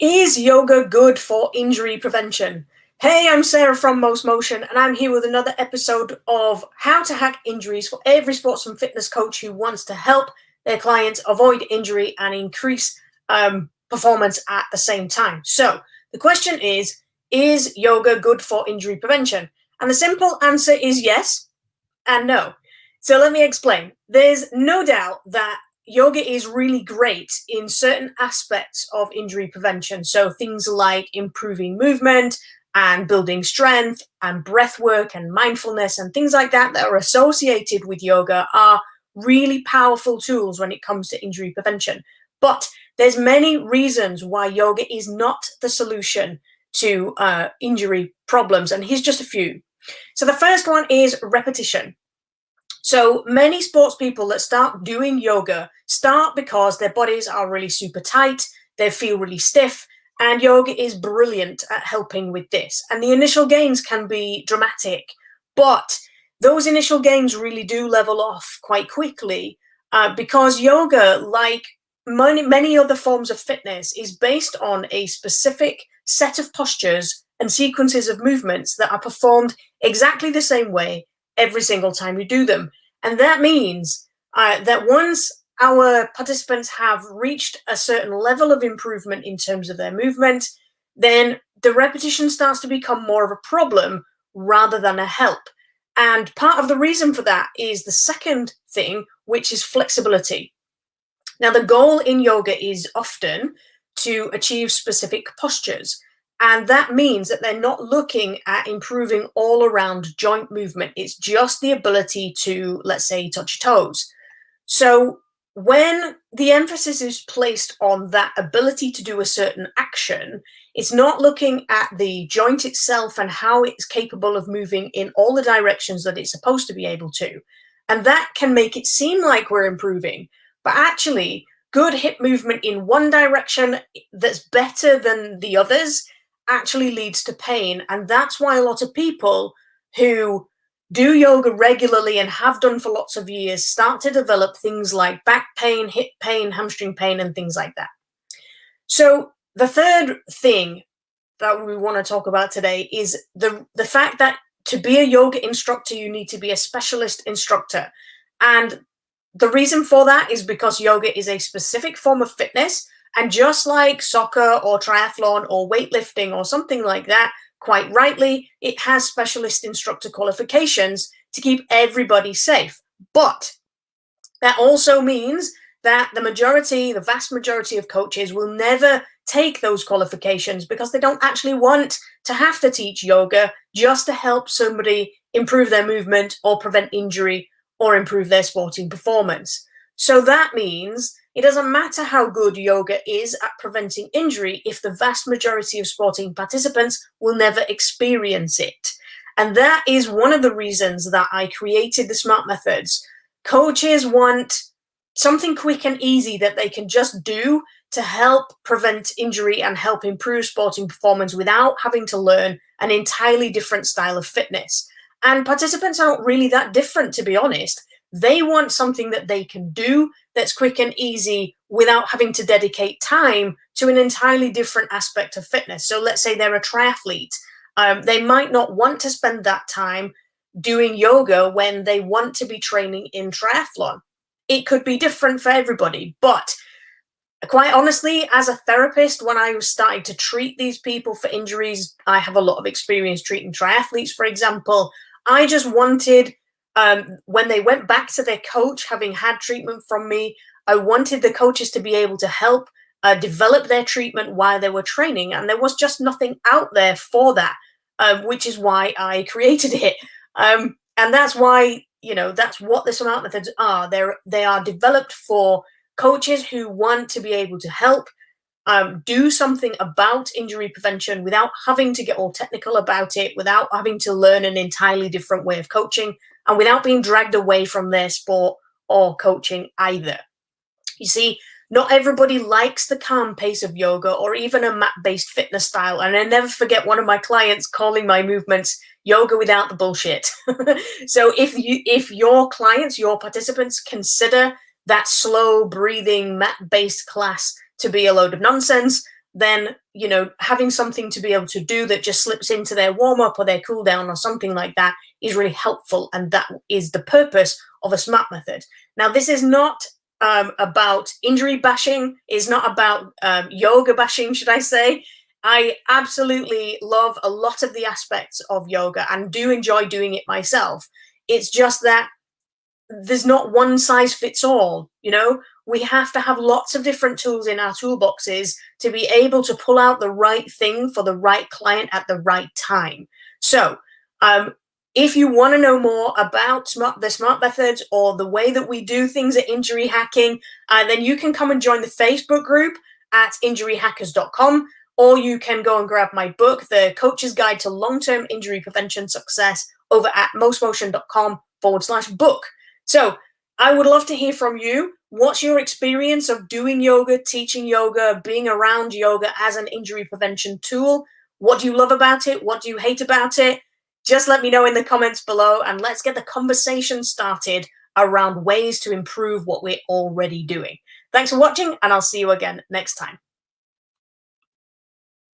Is yoga good for injury prevention? Hey, I'm Sarah from mostmotion, and I'm here with another episode of how to hack injuries for every sports and fitness coach who wants to help their clients avoid injury and increase performance at the same time. So the question is yoga good for injury prevention? And the simple answer is yes and no. So let me explain. There's no doubt that yoga is really great in certain aspects of injury prevention. So things like improving movement and building strength and breath work and mindfulness and things like that that are associated with yoga are really powerful tools when it comes to injury prevention. But there's many reasons why yoga is not the solution to injury problems. And here's just a few. So the first one is repetition. So many sports people that start doing yoga start because their bodies are really super tight, they feel really stiff, and yoga is brilliant at helping with this. And the initial gains can be dramatic, but those initial gains really do level off quite quickly because yoga, like many other forms of fitness, is based on a specific set of postures and sequences of movements that are performed exactly the same way every single time you do them. And that means that once our participants have reached a certain level of improvement in terms of their movement, then the repetition starts to become more of a problem rather than a help. And part of the reason for that is the second thing, which is flexibility. Now, the goal in yoga is often to achieve specific postures. And that means that they're not looking at improving all around joint movement. It's just the ability to, let's say, touch your toes. So when the emphasis is placed on that ability to do a certain action, it's not looking at the joint itself and how it's capable of moving in all the directions that it's supposed to be able to. And that can make it seem like we're improving, but actually good hip movement in one direction that's better than the others actually leads to pain. And that's why a lot of people who do yoga regularly and have done for lots of years start to develop things like back pain, hip pain, hamstring pain, and things like that. So the third thing that we want to talk about today is the fact that to be a yoga instructor, you need to be a specialist instructor. And the reason for that is because yoga is a specific form of fitness. And just like soccer or triathlon or weightlifting or something like that, quite rightly, it has specialist instructor qualifications to keep everybody safe. But that also means that the vast majority of coaches will never take those qualifications because they don't actually want to have to teach yoga just to help somebody improve their movement or prevent injury or improve their sporting performance. So that means it doesn't matter how good yoga is at preventing injury if the vast majority of sporting participants will never experience it. And that is one of the reasons that I created the SMART methods. Coaches want something quick and easy that they can just do to help prevent injury and help improve sporting performance without having to learn an entirely different style of fitness. And participants aren't really that different, to be honest. They want something that they can do that's quick and easy without having to dedicate time to an entirely different aspect of fitness. So let's say they're a triathlete. They might not want to spend that time doing yoga when they want to be training in triathlon. It could be different for everybody. But quite honestly, as a therapist, when I was starting to treat these people for injuries, I have a lot of experience treating triathletes, for example. I just wanted when they went back to their coach, having had treatment from me, I wanted the coaches to be able to help develop their treatment while they were training. And there was just nothing out there for that, which is why I created it. And that's why, that's what the SMART methods are. They are developed for coaches who want to be able to help do something about injury prevention without having to get all technical about it, without having to learn an entirely different way of coaching, and without being dragged away from their sport or coaching either. You see, not everybody likes the calm pace of yoga or even a mat-based fitness style. And I never forget one of my clients calling my movements yoga without the bullshit. So if your clients, your participants consider that slow breathing mat-based class to be a load of nonsense, then having something to be able to do that just slips into their warm-up or their cool down or something like that is really helpful, and that is the purpose of a SMART method. Now, this is not about injury bashing, is not about yoga bashing, should I say. I absolutely love a lot of the aspects of yoga and do enjoy doing it myself. It's just that there's not one size fits all. We have to have lots of different tools in our toolboxes to be able to pull out the right thing for the right client at the right time. So if you want to know more about the SMART methods or the way that we do things at Injury Hacking, then you can come and join the Facebook group at injuryhackers.com, or you can go and grab my book, The Coach's Guide to Long-Term Injury Prevention Success, over at mostmotion.com/book. So I would love to hear from you. What's your experience of doing yoga, teaching yoga, being around yoga as an injury prevention tool? What do you love about it? What do you hate about it? Just let me know in the comments below, and let's get the conversation started around ways to improve what we're already doing. Thanks for watching, and I'll see you again next time.